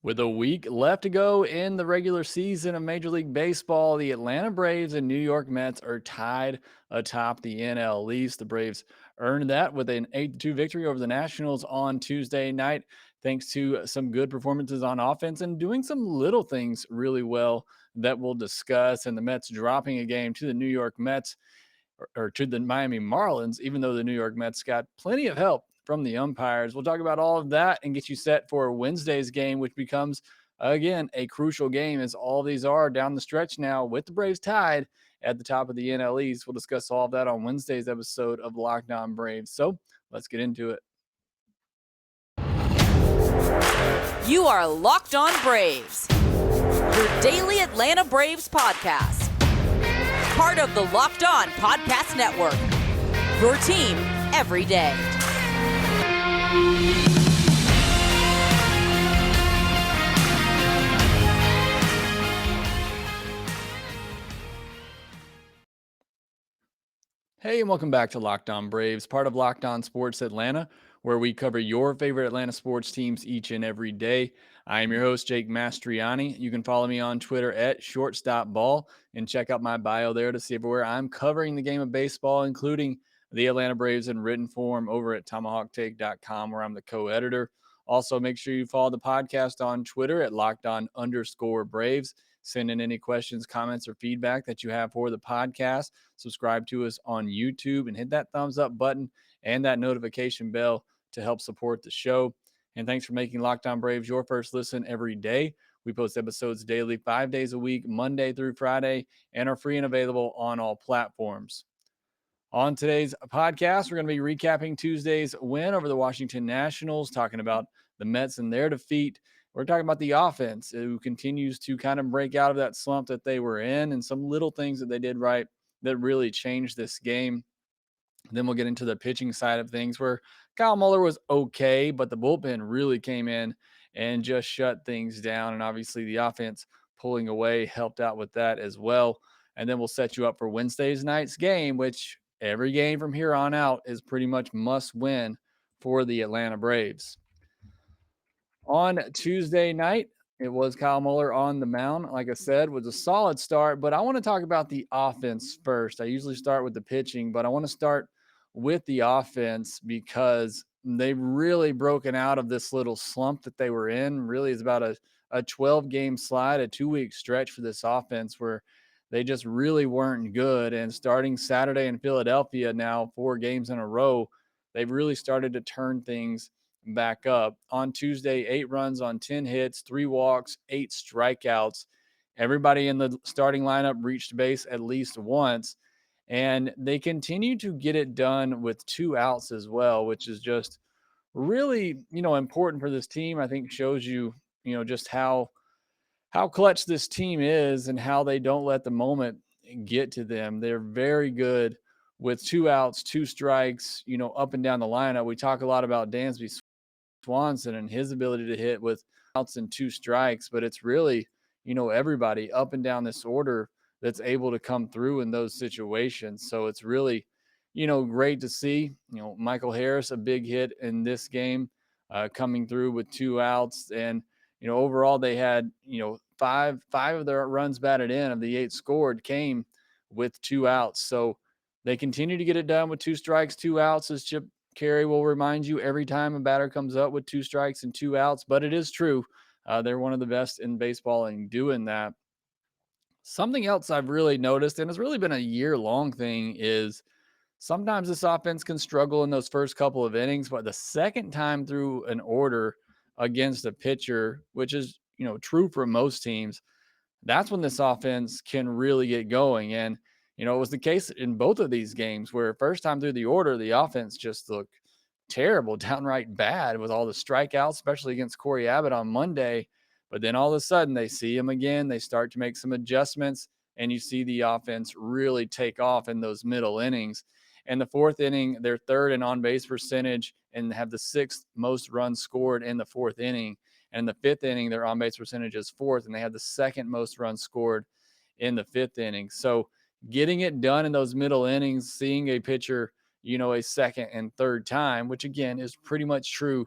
With a week left to go in the regular season of Major League Baseball, the Atlanta Braves and New York Mets are tied atop the NL East. The Braves earned that with an 8-2 victory over the Nationals on Tuesday night, thanks to some good performances on offense and doing some little things really well that we'll discuss. And the Mets dropping a game to the New York Mets or to the Miami Marlins, even though the New York Mets got plenty of help from the umpires. We'll talk about all of that and get you set for Wednesday's game, which becomes, again, a crucial game as all of these are down the stretch now with the Braves tied at the top of the NL East. We'll discuss all of that on Wednesday's episode of Lockedon Braves. So let's get into it. You are Locked On Braves, your daily Atlanta Braves podcast. Part of the Locked On Podcast Network, your team every day. Hey, and welcome back to Locked On Braves, part of Locked On Sports Atlanta, where we cover your favorite Atlanta sports teams each and every day. I am your host, Jake Mastroianni. You can follow me on Twitter at shortstopball and check out my bio there to see everywhere I'm covering the game of baseball, including the Atlanta Braves in written form over at tomahawktake.com, where I'm the co-editor. Also, make sure you follow the podcast on Twitter at LockedOn_Braves. Send in any questions, comments, or feedback that you have for the podcast. Subscribe to us on YouTube and hit that thumbs up button and that notification bell to help support the show. And thanks for making Locked On Braves your first listen every day. We post episodes daily, 5 days a week, Monday through Friday, and are free and available on all platforms. On today's podcast, we're going to be recapping Tuesday's win over the Washington Nationals, talking about the Mets and their defeat. We're talking about the offense, who continues to kind of break out of that slump that they were in, and some little things that they did right that really changed this game. Then we'll get into the pitching side of things, where Kyle Muller was okay, but the bullpen really came in and just shut things down. And obviously the offense pulling away helped out with that as well. And then we'll set you up for Wednesday's night's game, which every game from here on out is pretty much must win for the Atlanta Braves. On Tuesday night, it was Kyle Muller on the mound. Like I said, was a solid start, but I want to talk about the offense first. I usually start with the pitching, but I want to start with the offense because they've really broken out of this little slump that they were in. Really is about a 12-game slide, a 2-week stretch for this offense where they just really weren't good. And starting Saturday in Philadelphia now, 4 games in a row, they've really started to turn things back up. On Tuesday, 8 runs on 10 hits, 3 walks, 8 strikeouts. Everybody in the starting lineup reached base at least once, and they continue to get it done with 2 outs as well, which is just really, important for this team. I think shows you, just how clutch this team is and how they don't let the moment get to them. They're very good with 2 outs, 2 strikes, up and down the lineup. We talk a lot about Dansby Swanson and his ability to hit with outs and 2 strikes, but it's really, everybody up and down this order that's able to come through in those situations. So it's really, great to see. Michael Harris, a big hit in this game, coming through with 2 outs. And, overall they had, five of their runs batted in of the 8 scored came with 2 outs. So they continue to get it done with 2 strikes, 2 outs, as Chip Carey will remind you every time a batter comes up with 2 strikes and 2 outs, but it is true. They're one of the best in baseball in doing that. Something else I've really noticed, and it's really been a year-long thing, is sometimes this offense can struggle in those first couple of innings, but the second time through an order against a pitcher, which is, true for most teams, that's when this offense can really get going. And, it was the case in both of these games where first time through the order, the offense just looked terrible, downright bad with all the strikeouts, especially against Corey Abbott on Monday. But then all of a sudden they see him again. They start to make some adjustments, and you see the offense really take off in those middle innings. And the fourth inning, they're third in on base percentage and have the 6th most runs scored in the fourth inning. And in the 5th inning, their on base percentage is 4th, and they had the 2nd most runs scored in the 5th inning. So getting it done in those middle innings, seeing a pitcher, a second and third time, which again is pretty much true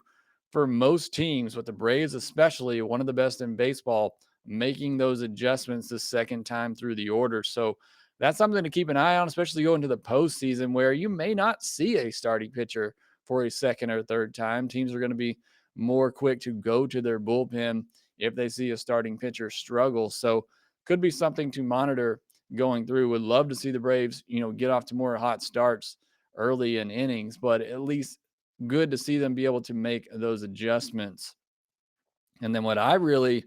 for most teams, with the Braves especially, one of the best in baseball, making those adjustments the second time through the order. So that's something to keep an eye on, especially going to the postseason where you may not see a starting pitcher for a second or third time. Teams are going to be more quick to go to their bullpen if they see a starting pitcher struggle. So could be something to monitor going through. Would love to see the Braves, get off to more hot starts early in innings, but at least good to see them be able to make those adjustments. And then what I really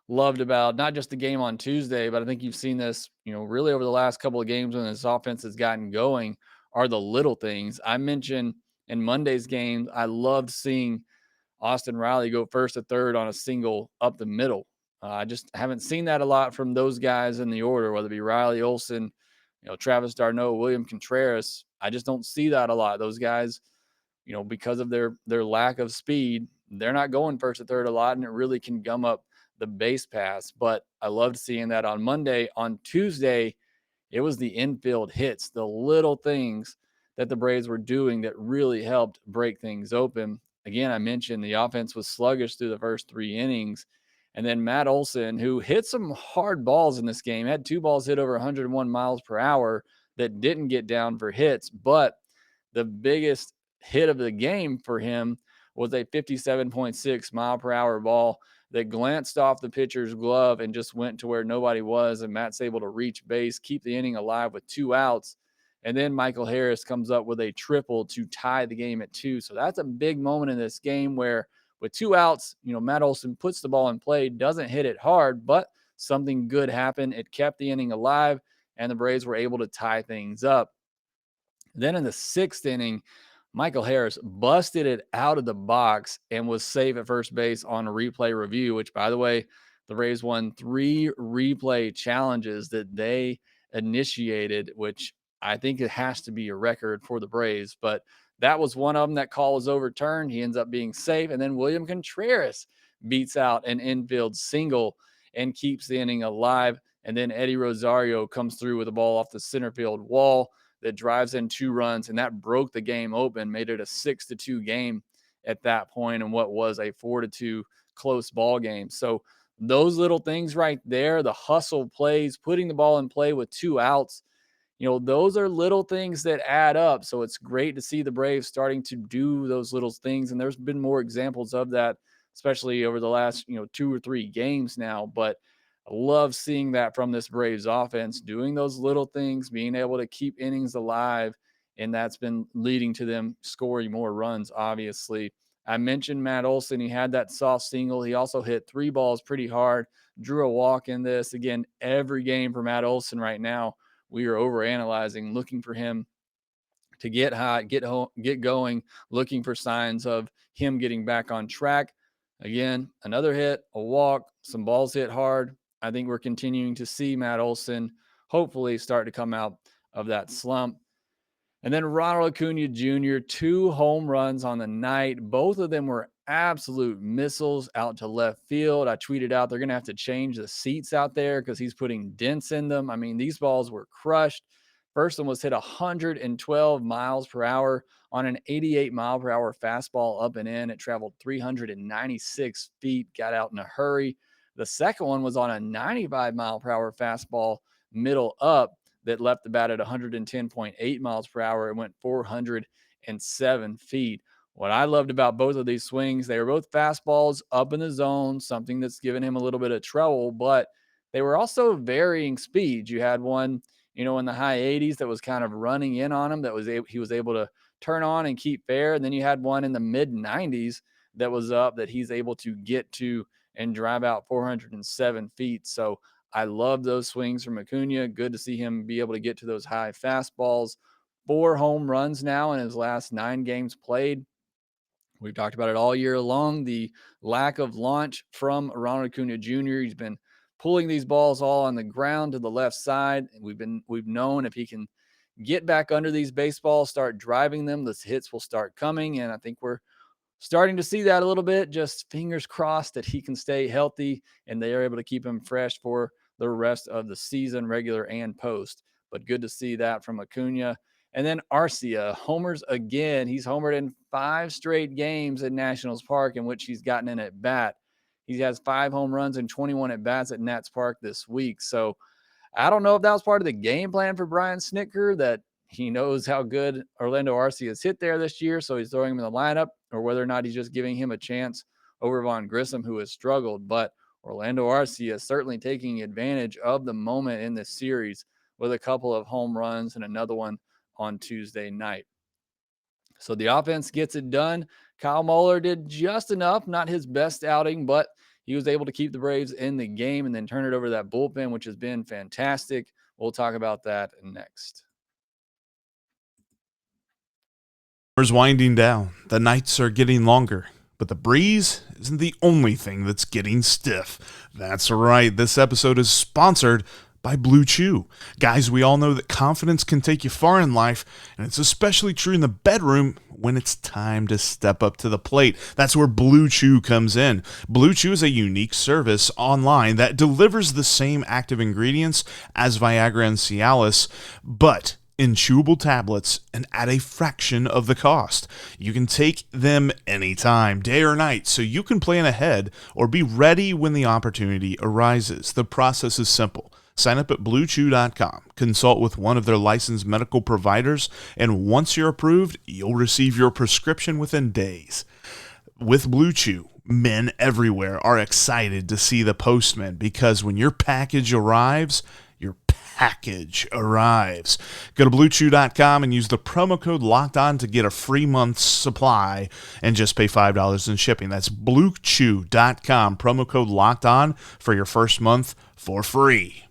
loved about not just the game on Tuesday, but I think you've seen this, really over the last couple of games when this offense has gotten going, are the little things. I mentioned in Monday's game, I loved seeing Austin Riley go first to third on a single up the middle. I just haven't seen that a lot from those guys in the order, whether it be Riley, Olson, Travis d'Arnaud, William Contreras. I just don't see that a lot. Those guys, because of their lack of speed, they're not going first to third a lot, and it really can gum up the base pass. But I loved seeing that on Monday. On Tuesday, it was the infield hits, the little things that the Braves were doing that really helped break things open. Again, I mentioned the offense was sluggish through the first 3 innings. And then Matt Olson, who hit some hard balls in this game, had 2 balls hit over 101 miles per hour that didn't get down for hits. But the biggest hit of the game for him was a 57.6 mile per hour ball that glanced off the pitcher's glove and just went to where nobody was. And Matt's able to reach base, keep the inning alive with 2 outs. And then Michael Harris comes up with a triple to tie the game at 2. So that's a big moment in this game where, with 2 outs, Matt Olson puts the ball in play, doesn't hit it hard, but something good happened. It kept the inning alive, and the Braves were able to tie things up. Then in the 6th inning, Michael Harris busted it out of the box and was safe at first base on a replay review, which, by the way, the Braves won 3 replay challenges that they initiated, which I think it has to be a record for the Braves. But that was one of them. That call was overturned. He ends up being safe. And then William Contreras beats out an infield single and keeps the inning alive. And then Eddie Rosario comes through with a ball off the center field wall that drives in 2 runs, and that broke the game open, made it a 6-2 game at that point, and what was a 4-2 close ball game. So those little things right there, the hustle plays, putting the ball in play with 2 outs, those are little things that add up. So it's great to see the Braves starting to do those little things, and there's been more examples of that, especially over the last 2 or 3 games now. But I love seeing that from this Braves offense, doing those little things, being able to keep innings alive, and that's been leading to them scoring more runs, obviously. I mentioned Matt Olson. He had that soft single. He also hit 3 balls pretty hard, drew a walk in this. Again, every game for Matt Olson right now, we are overanalyzing, looking for him to get hot, get going, looking for signs of him getting back on track. Again, another hit, a walk, some balls hit hard. I think we're continuing to see Matt Olson hopefully start to come out of that slump. And then Ronald Acuna Jr., 2 home runs on the night. Both of them were absolute missiles out to left field. I tweeted out they're going to have to change the seats out there because he's putting dents in them. I mean, these balls were crushed. First one was hit 112 miles per hour on an 88 mile per hour fastball up and in. It traveled 396 feet, got out in a hurry. The second one was on a 95 mile per hour fastball middle up that left the bat at 110.8 miles per hour. It went 407 feet. What I loved about both of these swings, they were both fastballs up in the zone, something that's given him a little bit of trouble, but they were also varying speeds. You had one, in the high 80s that was kind of running in on him, he was able to turn on and keep fair. And then you had one in the mid 90s that was up that he's able to get to and drive out 407 feet. So I love those swings from Acuna. Good to see him be able to get to those high fastballs. 4 home runs now in his last 9 games played. We've talked about it all year long. The lack of launch from Ronald Acuna Jr. He's been pulling these balls all on the ground to the left side. We've known if he can get back under these baseballs, start driving them, the hits will start coming. And I think we're starting to see that a little bit. Just fingers crossed that he can stay healthy and they are able to keep him fresh for the rest of the season, regular and post. But good to see that from Acuna. And then Arcia homers again. He's homered in 5 straight games at Nationals Park in which he's gotten an at bat. He has 5 home runs and 21 at bats at Nats Park this week. So I don't know if that was part of the game plan for Brian Snitker, that he knows how good Orlando Arcia has hit there this year, so he's throwing him in the lineup, or whether or not he's just giving him a chance over Vaughn Grissom, who has struggled. But Orlando Arcia is certainly taking advantage of the moment in this series with a couple of home runs and another one on Tuesday night. So the offense gets it done. Kyle Muller did just enough, not his best outing, but he was able to keep the Braves in the game and then turn it over to that bullpen, which has been fantastic. We'll talk about that next. Summer's winding down. The nights are getting longer. But the breeze isn't the only thing that's getting stiff. That's right. This episode is sponsored by BlueChew. Guys, we all know that confidence can take you far in life, and it's especially true in the bedroom when it's time to step up to the plate. That's where BlueChew comes in. BlueChew is a unique service online that delivers the same active ingredients as Viagra and Cialis, but in chewable tablets and at a fraction of the cost. You can take them anytime, day or night, so you can plan ahead or be ready when the opportunity arises. The process is simple. Sign up at BlueChew.com, consult with one of their licensed medical providers, and once you're approved, you'll receive your prescription within days. With BlueChew, men everywhere are excited to see the postman, because when your package arrives, your package arrives. Go to BlueChew.com and use the promo code LOCKEDON to get a free month's supply and just pay $5 in shipping. That's BlueChew.com, promo code LOCKEDON for your first month for free.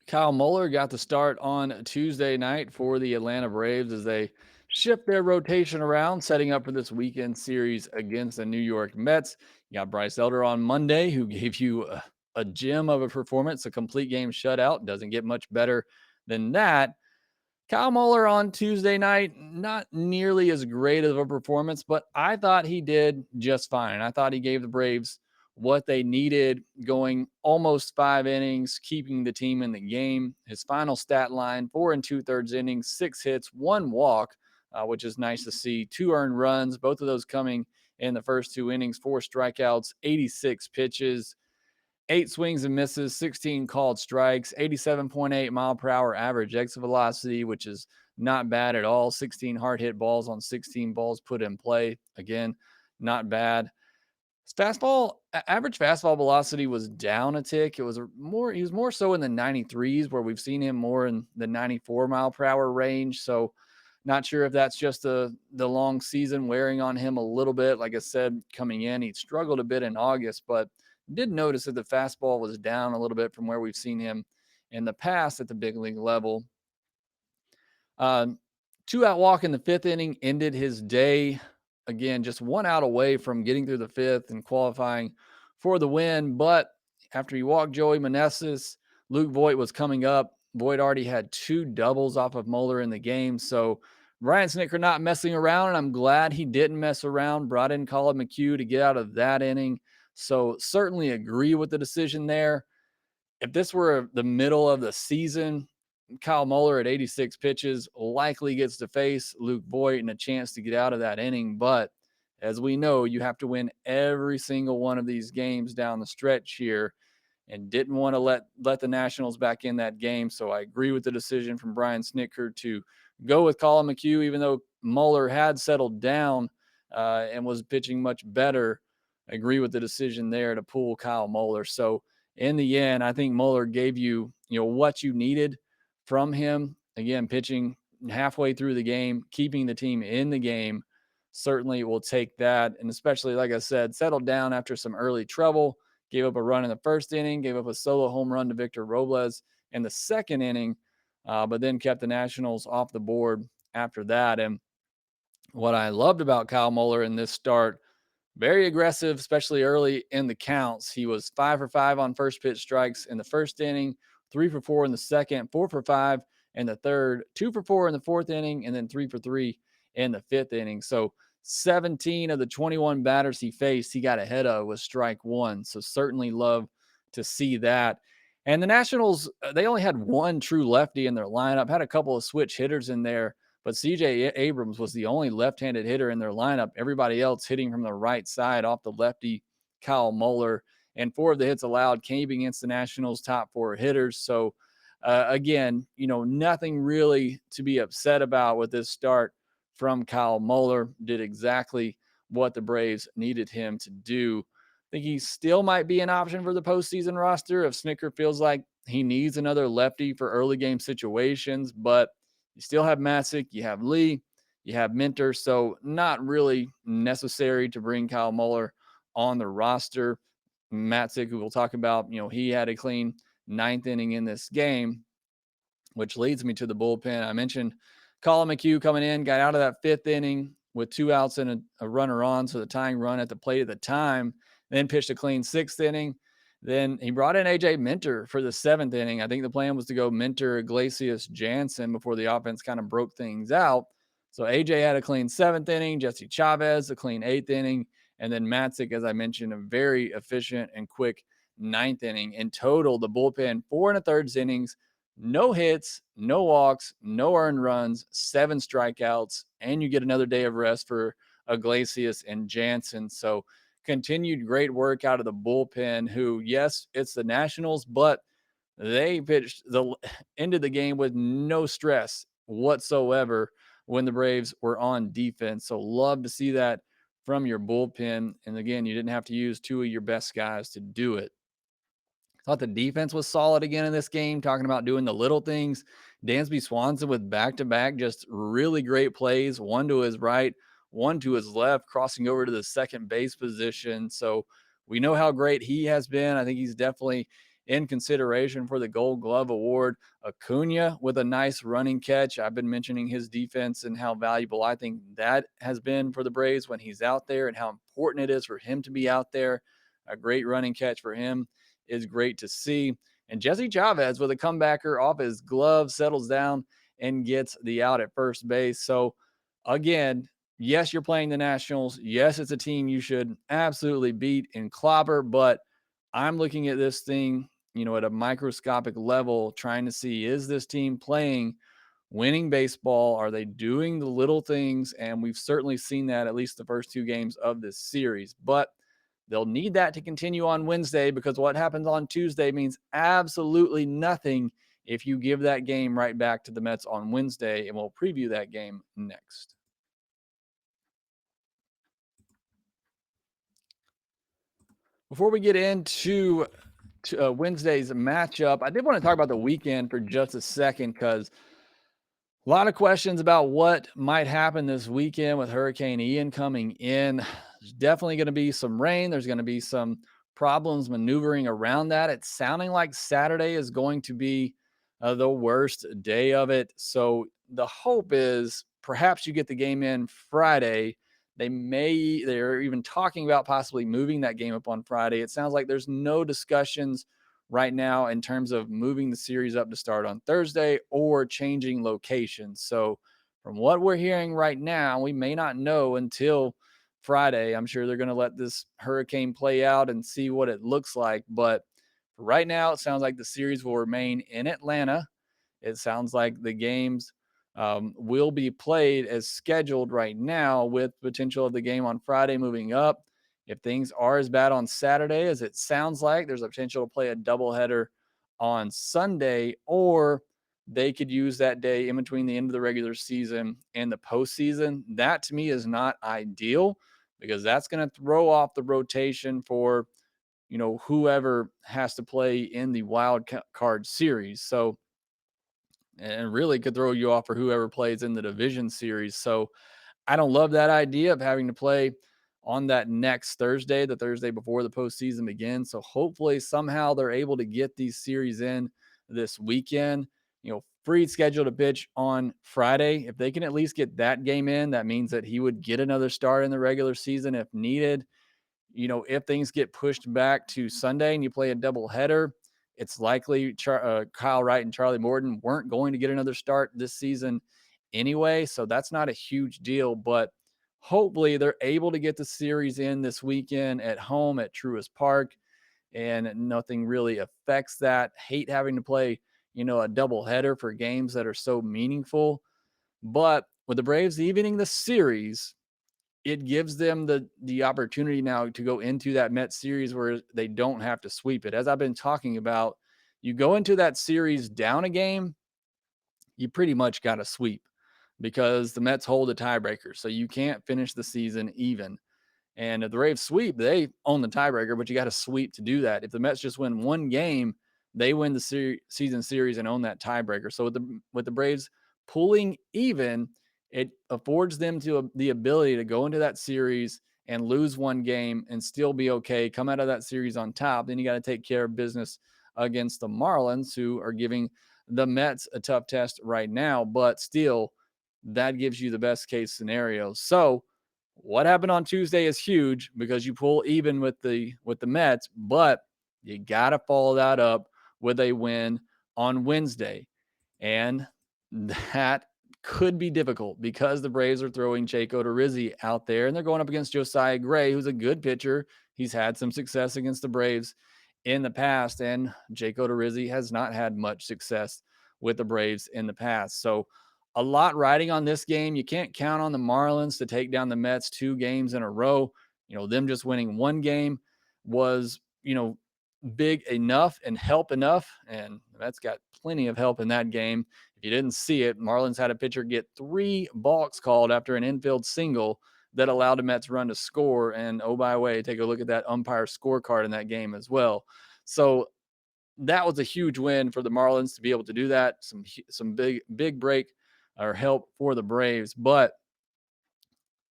Kyle Muller got the start on Tuesday night for the Atlanta Braves as they shift their rotation around, setting up for this weekend series against the New York Mets. You got Bryce Elder on Monday, who gave you a gem of a performance, a complete game shutout. Doesn't get much better than that. Kyle Muller on Tuesday night, not nearly as great of a performance, but I thought he did just fine. I thought he gave the Braves what they needed, going almost 5 innings, keeping the team in the game. His final stat line, 4 2/3 innings, 6 hits, 1 walk, which is nice to see. 2 earned runs, both of those coming in the first 2 innings, 4 strikeouts, 86 pitches, 8 swings and misses, 16 called strikes, 87.8 mile per hour average exit velocity, which is not bad at all. 16 hard hit balls on 16 balls put in play. Again, not bad. Average fastball velocity was down a tick. He was more so in the 93s, where we've seen him more in the 94 mile per hour range. So not sure if that's just the long season wearing on him a little bit. Like I said, coming in, he struggled a bit in August, but did notice that the fastball was down a little bit from where we've seen him in the past at the big league level. 2-out walk in the 5th inning ended his day. Again, just 1 out away from getting through the 5th and qualifying for the win. But after he walked Joey Meneses, Luke Voit was coming up. Voit already had 2 doubles off of Muller in the game. So Brian Snitker not messing around, and I'm glad he didn't mess around. Brought in Colin McHugh to get out of that inning. So certainly agree with the decision there. If this were the middle of the season, Kyle Muller at 86 pitches likely gets to face Luke Voit and a chance to get out of that inning. But as we know, you have to win every single one of these games down the stretch here, and didn't want to let the Nationals back in that game. So I agree with the decision from Brian Snitker to go with Colin McHugh, even though Muller had settled down and was pitching much better. I agree with the decision there to pull Kyle Muller. So in the end, I think Muller gave you what you needed from him. Again, pitching halfway through the game, keeping the team in the game, certainly will take that. And especially, like I said, settled down after some early trouble, gave up a run in the 1st inning, gave up a solo home run to Victor Robles in the 2nd inning, but then kept the Nationals off the board after that. And what I loved about Kyle Muller in this start, very aggressive, especially early in the counts. He was 5 for 5 on first pitch strikes in the 1st inning, 3 for 4 in the 2nd, 4 for 5 in the 3rd, 2 for 4 in the 4th inning, and then 3 for 3 in the 5th inning. So 17 of the 21 batters he faced, he got ahead of with strike 1. So certainly love to see that. And the Nationals, they only had one true lefty in their lineup, had a couple of switch hitters in there, but CJ Abrams was the only left-handed hitter in their lineup. Everybody else hitting from the right side off the lefty Kyle Muller. And 4 of the hits allowed came against the Nationals' top 4 hitters. So, again, nothing really to be upset about with this start from Kyle Muller. Did exactly what the Braves needed him to do. I think he still might be an option for the postseason roster if Snicker feels like he needs another lefty for early game situations. But you still have Masick, you have Lee, you have Minter, so not really necessary to bring Kyle Muller on the roster. Masick, who we'll talk about, he had a clean 9th inning in this game, which leads me to the bullpen. I mentioned Colin McHugh coming in, got out of that 5th inning with 2 outs and a runner on, so the tying run at the plate at the time, then pitched a clean 6th inning. Then he brought in A.J. Minter for the 7th inning. I think the plan was to go Minter, Iglesias, Jansen before the offense kind of broke things out. So A.J. had a clean 7th inning, Jesse Chavez a clean 8th inning, and then Masick, as I mentioned, a very efficient and quick 9th inning. In total, the bullpen 4 1/3 innings, no hits, no walks, no earned runs, 7 strikeouts, and you get another day of rest for Iglesias and Jansen. So continued great work out of the bullpen, who, yes, it's the Nationals, but they pitched the end of the game with no stress whatsoever when the Braves were on defense. So love to see that from your bullpen. And again, you didn't have to use 2 of your best guys to do it. Thought the defense was solid again in this game, talking about doing the little things. Dansby Swanson with back-to-back just really great plays, one to his right, one to his left, crossing over to the second base position. So we know how great he has been. I think he's definitely in consideration for the Gold Glove Award. Acuna with a nice running catch. I've been mentioning his defense and how valuable I think that has been for the Braves when he's out there and how important it is for him to be out there. A great running catch for him is great to see. And Jesse Chavez with a comebacker off his glove settles down and gets the out at first base. So again, yes, you're playing the Nationals. Yes, it's a team you should absolutely beat and clobber, but I'm looking at this thing, at a microscopic level, trying to see, is this team playing winning baseball? Are they doing the little things? And we've certainly seen that at least the first 2 games of this series. But they'll need that to continue on Wednesday, because what happens on Tuesday means absolutely nothing if you give that game right back to the Mets on Wednesday, and we'll preview that game next. Before we get into Wednesday's matchup, I did want to talk about the weekend for just a second, because a lot of questions about what might happen this weekend with Hurricane Ian coming in. There's definitely going to be some rain. There's going to be some problems maneuvering around that. It's sounding like Saturday is going to be the worst day of it. So the hope is perhaps you get the game in Friday. They're even talking about possibly moving that game up on Friday. It sounds like there's no discussions right now in terms of moving the series up to start on Thursday or changing locations. So from what we're hearing right now, we may not know until Friday. I'm sure they're going to let this hurricane play out and see what it looks like. But right now, it sounds like the series will remain in Atlanta. It sounds like the games will be played as scheduled right now, with potential of the game on Friday moving up. If things are as bad on Saturday as it sounds like, there's a potential to play a doubleheader on Sunday, or they could use that day in between the end of the regular season and the postseason. That to me is not ideal, because that's going to throw off the rotation for, whoever has to play in the wild card series. So, and really could throw you off for whoever plays in the division series. So I don't love that idea of having to play on that next Thursday, the Thursday before the postseason begins. So hopefully somehow they're able to get these series in this weekend. Fried scheduled to pitch on Friday. If they can at least get that game in, that means that he would get another start in the regular season if needed. If things get pushed back to Sunday and you play a doubleheader, it's likely Kyle Wright and Charlie Morton weren't going to get another start this season anyway. So that's not a huge deal, but hopefully they're able to get the series in this weekend at home at Truist Park. and nothing really affects that. Hate having to play, a double header for games that are so meaningful. But with the Braves evening the series, it gives them the opportunity now to go into that Mets series where they don't have to sweep it. As I've been talking about, you go into that series down a game, you pretty much got to sweep because the Mets hold a tiebreaker. So you can't finish the season even. And if the Braves sweep, they own the tiebreaker, but you got to sweep to do that. If the Mets just win one game, they win the season series and own that tiebreaker. So with the Braves pulling even, it affords them the ability to go into that series and lose one game and still be okay, come out of that series on top. Then you got to take care of business against the Marlins, who are giving the Mets a tough test right now, but still, that gives you the best case scenario. So, what happened on Tuesday is huge because you pull even with the Mets, but you got to follow that up with a win on Wednesday. And that could be difficult because the Braves are throwing Jake Odorizzi out there and they're going up against Josiah Gray, who's a good pitcher. He's had some success against the Braves in the past, and Jake Odorizzi has not had much success with the Braves in the past. So a lot riding on this game. You can't count on the Marlins to take down the Mets 2 games in a row. Them just winning one game was, big enough and help enough. And the Mets got plenty of help in that game. If you didn't see it, Marlins had a pitcher get 3 balks called after an infield single that allowed the Mets run to score. And oh, by the way, take a look at that umpire scorecard in that game as well. So that was a huge win for the Marlins to be able to do that. Some big break or help for the Braves. But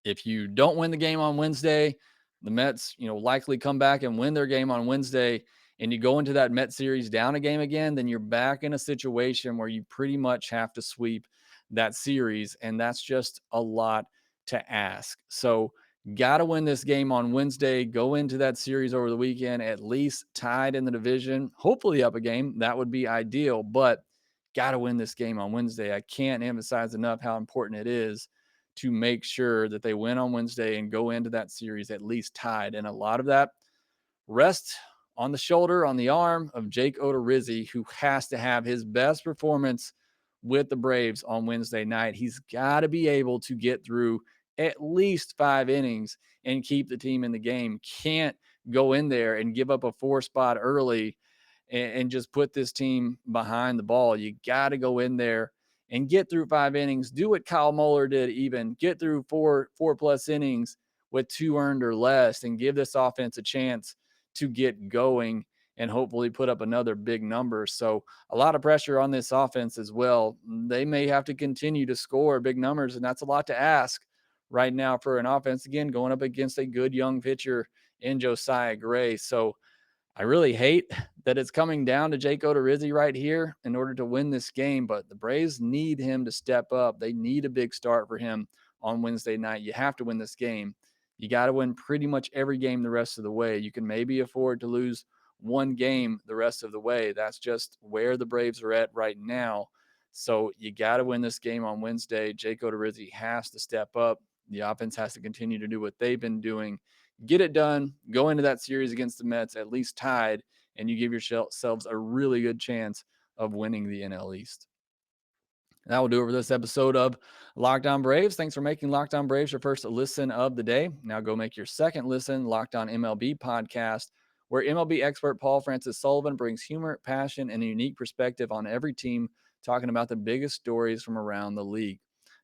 if you don't win the game on Wednesday, the Mets, likely come back and win their game on Wednesday, and you go into that Met series down a game again, then you're back in a situation where you pretty much have to sweep that series, and that's just a lot to ask. So, got to win this game on Wednesday, go into that series over the weekend, at least tied in the division, hopefully up a game. That would be ideal, but got to win this game on Wednesday. I can't emphasize enough how important it is to make sure that they win on Wednesday and go into that series at least tied. And a lot of that rest on the shoulder, on the arm of Jake Odorizzi, who has to have his best performance with the Braves on Wednesday night. He's got to be able to get through at least 5 innings and keep the team in the game. Can't go in there and give up a 4 spot early and just put this team behind the ball. You got to go in there and get through 5 innings. Do what Kyle Muller did, even get through four plus innings with 2 earned or less, and give this offense a chance to get going and hopefully put up another big number. So a lot of pressure on this offense as well. They may have to continue to score big numbers, and that's a lot to ask right now for an offense, again, going up against a good young pitcher in Josiah Gray. So I really hate that it's coming down to Jake Odorizzi right here in order to win this game, but the Braves need him to step up. They need a big start for him on Wednesday night. You have to win this game. You got to win pretty much every game the rest of the way. You can maybe afford to lose one game the rest of the way. That's just where the Braves are at right now. So you got to win this game on Wednesday. Jake Odorizzi has to step up. The offense has to continue to do what they've been doing. Get it done, go into that series against the Mets at least tied, and you give yourselves a really good chance of winning the NL East. That will do it for this episode of Lockdown Braves. Thanks for making Lockdown Braves your first listen of the day. Now go make your second listen, Lockdown MLB podcast, where MLB expert Paul Francis Sullivan brings humor, passion, and a unique perspective on every team, talking about the biggest stories from around the league.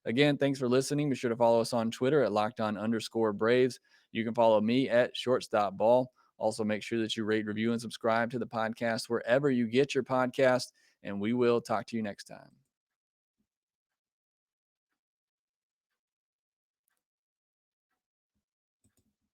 Again, thanks for listening. Be sure to follow us on Twitter at @LockedOn_Braves. You can follow me at @ShortstopBall. Also, make sure that you rate, review, and subscribe to the podcast wherever you get your podcast, and we will talk to you next time.